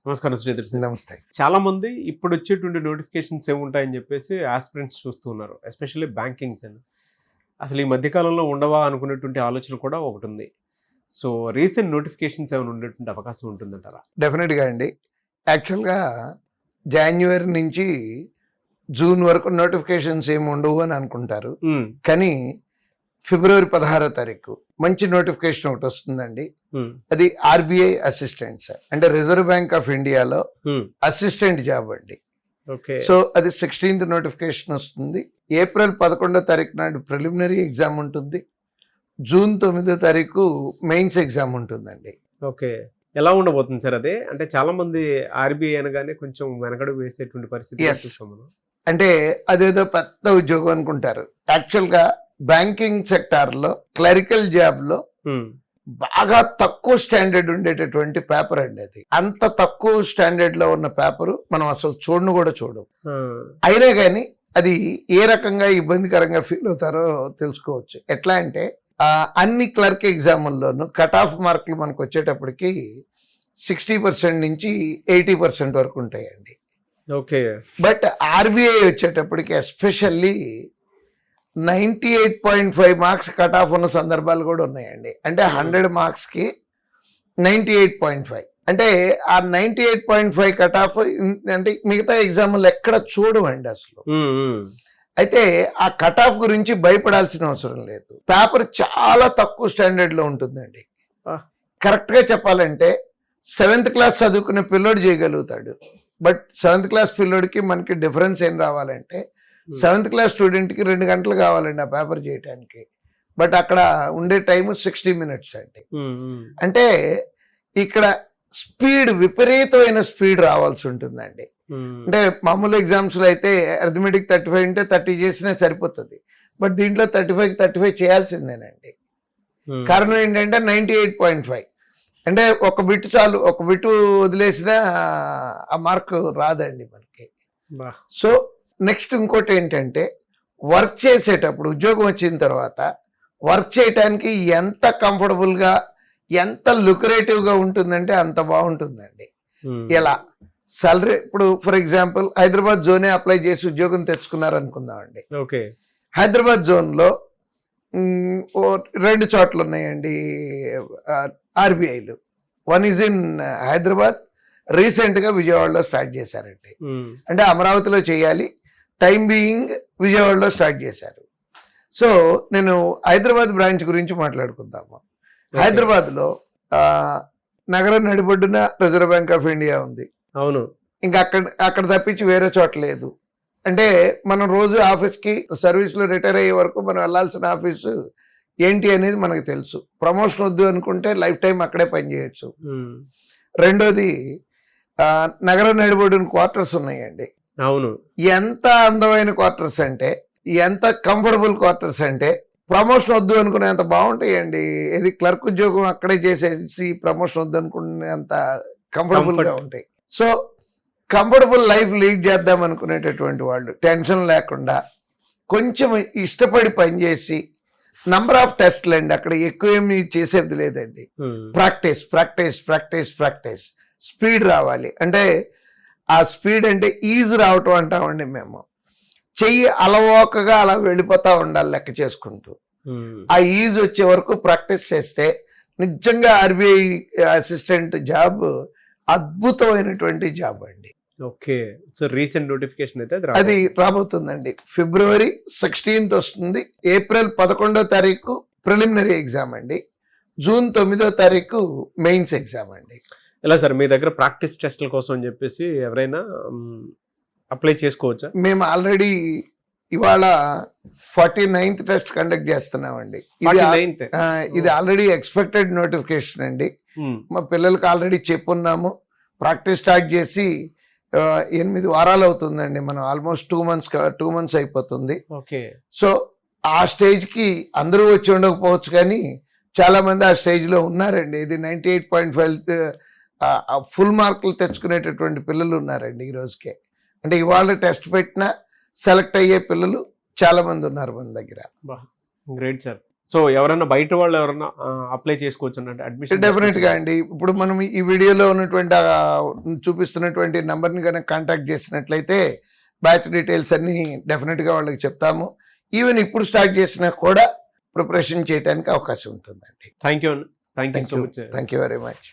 నమస్కారం శ్రీధర్ సార్. నమస్తే. చాలా మంది ఇప్పుడు వచ్చేటువంటి నోటిఫికేషన్స్ ఏముంటాయని చెప్పేసి ఆస్పిరెంట్స్ చూస్తూ ఉన్నారు, ఎస్పెషల్లీ బ్యాంకింగ్స్ అని. అసలు ఈ మధ్యకాలంలో ఉండవా అనుకునేటువంటి ఆలోచన కూడా ఒకటి ఉంది. సో రీసెంట్ నోటిఫికేషన్స్ ఏమైనా ఉండేటువంటి అవకాశం ఉంటుందంటారా? డెఫినెట్గా అండి. యాక్చువల్గా జాన్యువరి నుంచి జూన్ వరకు నోటిఫికేషన్స్ ఏమి ఉండవు అని అనుకుంటారు. కానీ ఫిబ్రవరి 16వ తారీఖు మంచి నోటిఫికేషన్ ఒకటి వస్తుందండి. అది ఆర్బీఐ అసిస్టెంట్ సార్, అంటే రిజర్వ్ బ్యాంక్ ఆఫ్ ఇండియాలో అసిస్టెంట్ జాబ్ అండి. సో అది 16th నోటిఫికేషన్ వస్తుంది. ఏప్రిల్ 11వ తారీఖు నాడు ప్రిలిమినరీ ఎగ్జామ్ ఉంటుంది. జూన్ 9వ తారీఖు మెయిన్స్ ఎగ్జామ్ ఉంటుందండి. ఓకే, ఎలా ఉండబోతుంది సార్ అదే? అంటే చాలా మంది ఆర్బీఐ అనగానే కొంచెం వెనకడు వేసేటువంటి పరిస్థితి. అంటే అదేదో పెద్ద ఉద్యోగం అనుకుంటారు. యాక్చువల్గా బ్యాంకింగ్ సెక్టార్లో క్లరికల్ జాబ్లో బాగా తక్కువ స్టాండర్డ్ ఉండేటటువంటి పేపర్ అండి అది. అంత తక్కువ స్టాండర్డ్ లో ఉన్న పేపరు మనం అసలు కూడా చూడము. అయినా కానీ అది ఏ రకంగా ఇబ్బందికరంగా ఫీల్ అవుతారో తెలుసుకోవచ్చు. ఎట్లా అంటే అన్ని క్లర్క్ ఎగ్జాముల్లోనూ కట్ ఆఫ్ మార్కులు మనకు వచ్చేటప్పటికి 60% నుంచి 80% వరకు ఉంటాయండి. ఓకే. బట్ ఆర్బీఐ వచ్చేటప్పటికి ఎస్పెషల్లీ 98.5 మార్క్స్ కట్ ఆఫ్ ఉన్న సందర్భాలు కూడా ఉన్నాయండి. అంటే 100 మార్క్స్కి 98.5, అంటే ఆ 98.5 కట్ ఆఫ్ అంటే మిగతా ఎగ్జామ్లు ఎక్కడ చూడమండి అసలు. అయితే ఆ కట్ ఆఫ్ గురించి భయపడాల్సిన అవసరం లేదు. పేపర్ చాలా తక్కువ స్టాండర్డ్ లో ఉంటుందండి. కరెక్ట్ గా చెప్పాలంటే 7th క్లాస్ చదువుకునే పిల్లోడు చేయగలుగుతాడు. బట్ 7th క్లాస్ పిల్లోడికి మనకి డిఫరెన్స్ ఏం రావాలంటే 7th క్లాస్ స్టూడెంట్కి 2 గంటలు కావాలండి ఆ పేపర్ చేయడానికి. బట్ అక్కడ ఉండే టైం 60 మినిట్స్ అండి. అంటే ఇక్కడ స్పీడ్, విపరీతమైన స్పీడ్ రావాల్సి ఉంటుందండి. అంటే మామూలు ఎగ్జామ్స్లో అయితే అర్థమెటిక్ 35 ఉంటే 30 చేసినా సరిపోతుంది. బట్ దీంట్లో 35 చేయాల్సిందేనండి. కారణం ఏంటంటే 98.5, అంటే ఒక బిట్ చాలు, ఒక బిట్ వదిలేసినా ఆ మార్క్ రాదండి మనకి. సో నెక్స్ట్ ఇంకోటి ఏంటంటే వర్క్ చేసేటప్పుడు, ఉద్యోగం వచ్చిన తర్వాత వర్క్ చేయటానికి ఎంత కంఫర్టబుల్గా, ఎంత లుక్రేటివ్గా ఉంటుందంటే అంత బాగుంటుందండి. ఎలా సాలరీ, ఇప్పుడు ఫర్ ఎగ్జాంపుల్ హైదరాబాద్ జోనే అప్లై చేసి ఉద్యోగం తెచ్చుకున్నారు అనుకుందామండి. ఓకే. హైదరాబాద్ జోన్లో 2 చోట్ల ఉన్నాయండి ఆర్బీఐలు. వన్ ఈజ్ ఇన్ హైదరాబాద్, రీసెంట్గా విజయవాడలో స్టార్ట్ చేశారండి. అంటే అమరావతిలో చేయాలి, టైం బీయింగ్ విజయవాడలో స్టార్ట్ చేశారు. సో నేను హైదరాబాద్ బ్రాంచ్ గురించి మాట్లాడుకుందాము. హైదరాబాద్లో నగరం నడిబొడ్డున రిజర్వ్ బ్యాంక్ ఆఫ్ ఇండియా ఉంది. అవును. ఇంకా అక్కడ తప్పించి వేరే చోట లేదు. అంటే మనం రోజు ఆఫీస్కి సర్వీస్లో రిటైర్ అయ్యే వరకు మనం వెళ్ళాల్సిన ఆఫీసు ఏంటి అనేది మనకు తెలుసు. ప్రమోషన్ వద్దు అనుకుంటే లైఫ్ టైం అక్కడే పనిచేయచ్చు. రెండోది నగరం నడిబొడ్డున క్వార్టర్స్ ఉన్నాయండి. అవును. ఎంత అందమైన క్వార్టర్స్ అంటే, ఎంత కంఫర్టబుల్ క్వార్టర్స్ అంటే, ప్రమోషన్ వద్దు అనుకునేంత బాగుంటాయండి. ఇది క్లర్క్ ఉద్యోగం అక్కడే చేసేసి ప్రమోషన్ వద్దు అనుకునేంత కంఫర్టబుల్గా ఉంటాయి. సో కంఫర్టబుల్ లైఫ్ లీడ్ చేద్దాం అనుకునేటటువంటి వాళ్ళు టెన్షన్ లేకుండా కొంచెం ఇష్టపడి పనిచేసి, నంబర్ ఆఫ్ టెస్ట్లు అండి, అక్కడ ఎక్కువ ఏమి చేసేది లేదండి. Practice practice practice practice, speed రావాలి. అంటే ఆ స్పీడ్ అంటే ఈజీ రావటం అంటామండి మేము. చెయ్యి అలవోకగా అలా వెళ్ళిపోతూ ఉండాలి లెక్క చేసుకుంటూ. ఆ ఈజీ వచ్చే వరకు ప్రాక్టీస్ చేస్తే నిజంగా ఆర్బీఐ అసిస్టెంట్ జాబ్ అద్భుతమైనటువంటి జాబ్ అండి. ఓకే. సో రీసెంట్ నోటిఫికేషన్ అయితే అది రాబోతుందండి. ఫిబ్రవరి 16th వస్తుంది. ఏప్రిల్ 11వ తారీఖు ప్రిలిమినరీ ఎగ్జామ్ అండి. జూన్ 9వ తారీఖు మెయిన్స్ ఎగ్జామ్ అండి. ఎలా సార్, మీ దగ్గర ప్రాక్టీస్ టెస్ట్ల కోసం అని చెప్పేసి ఎవరైనా అప్లై చేసుకోవచ్చా? మేము ఆల్రెడీ ఇవాళ 49th టెస్ట్ కండక్ట్ చేస్తున్నామండి. ఇది ఆల్రెడీ ఎక్స్పెక్టెడ్ నోటిఫికేషన్ అండి. మా పిల్లలకి ఆల్రెడీ చెప్పున్నాము. ప్రాక్టీస్ స్టార్ట్ చేసి 8 వారాలు అవుతుందండి. మనం ఆల్మోస్ట్ 2 months అయిపోతుంది. ఓకే. సో ఆ స్టేజ్కి అందరూ వచ్చి ఉండకపోవచ్చు, కానీ చాలా మంది ఆ స్టేజ్లో ఉన్నారండి. ఇది 98.5 ఫుల్ మార్కులు తెచ్చుకునేటటువంటి పిల్లలు ఉన్నారండి ఈ రోజుకే. అంటే ఇవాళ టెస్ట్ పెట్టినా సెలెక్ట్ అయ్యే పిల్లలు చాలా మంది ఉన్నారు మన దగ్గర. Great sir. సో ఎవరైనా బయట వాళ్ళు ఎవరైనా అప్లై చేసుకోవచ్చు అంటే అడ్మిషన్ డెఫినెట్ గా అండి. ఇప్పుడు మనం ఈ వీడియోలో ఉన్నటువంటి చూపిస్తున్నటువంటి నంబర్ని కనుక కాంటాక్ట్ చేసినట్లయితే బ్యాచ్ డీటెయిల్స్ అన్ని డెఫినెట్ గా వాళ్ళకి చెప్తాము. ఈవెన్ ఇప్పుడు స్టార్ట్ చేసినా కూడా ప్రిపరేషన్ చేయడానికి అవకాశం ఉంటుందండి. Thank you so much. Thank you very much.